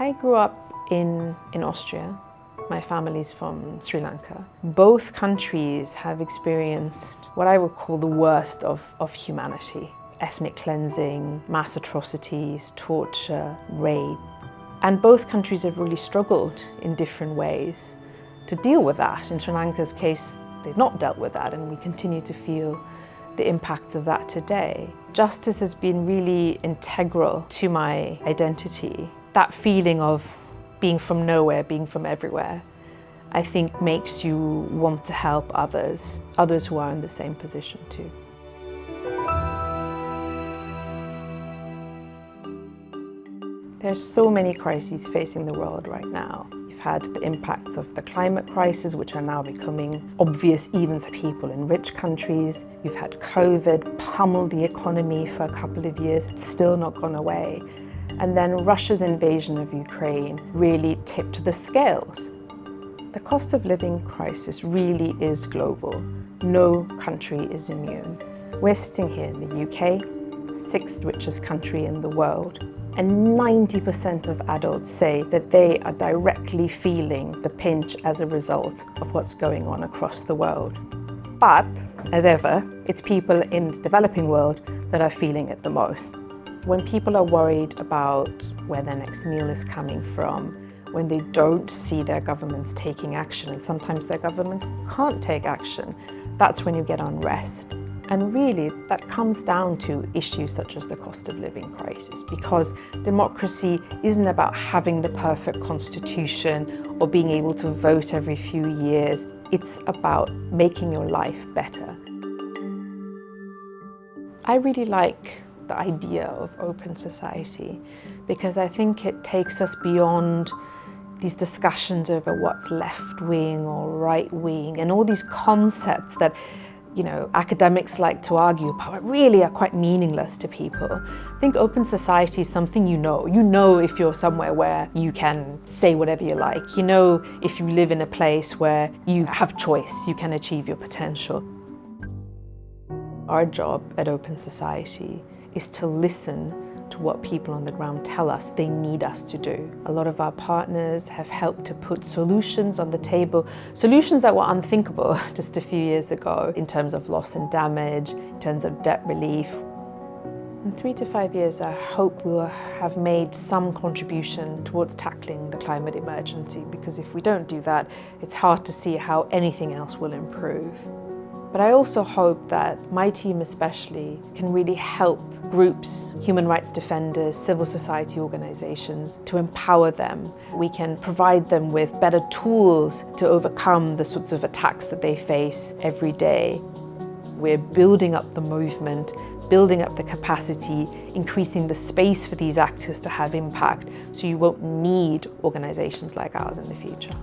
I grew up in Austria. My family's from Sri Lanka. Both countries have experienced what I would call the worst of humanity. Ethnic cleansing, mass atrocities, torture, rape. And both countries have really struggled in different ways to deal with that. In Sri Lanka's case, they've not dealt with that, and we continue to feel the impacts of that today. Justice has been really integral to my identity. That feeling of being from nowhere, being from everywhere, I think makes you want to help others who are in the same position too. There's so many crises facing the world right now. You've had the impacts of the climate crisis, which are now becoming obvious even to people in rich countries. You've had COVID pummel the economy for a couple of years. It's still not gone away. And then Russia's invasion of Ukraine really tipped the scales. The cost of living crisis really is global. No country is immune. We're sitting here in the UK, 6th richest country in the world, and 90% of adults say that they are directly feeling the pinch as a result of what's going on across the world. But, as ever, it's people in the developing world that are feeling it the most. When people are worried about where their next meal is coming from, when they don't see their governments taking action, and sometimes their governments can't take action, that's when you get unrest. And really, that comes down to issues such as the cost of living crisis, because democracy isn't about having the perfect constitution or being able to vote every few years. It's about making your life better. I really like the idea of open society because I think it takes us beyond these discussions over what's left-wing or right-wing and all these concepts that academics like to argue about, but really are quite meaningless to people. I think open society is something you know. You know if you're somewhere where you can say whatever you like. You know if you live in a place where you have choice, you can achieve your potential. Our job at Open Society is to listen to what people on the ground tell us they need us to do. A lot of our partners have helped to put solutions on the table, solutions that were unthinkable just a few years ago in terms of loss and damage, in terms of debt relief. In 3 to 5 years, I hope we'll have made some contribution towards tackling the climate emergency, because if we don't do that, it's hard to see how anything else will improve. But I also hope that my team especially can really help groups, human rights defenders, civil society organizations, to empower them. We can provide them with better tools to overcome the sorts of attacks that they face every day. We're building up the movement, building up the capacity, increasing the space for these actors to have impact, so you won't need organizations like ours in the future.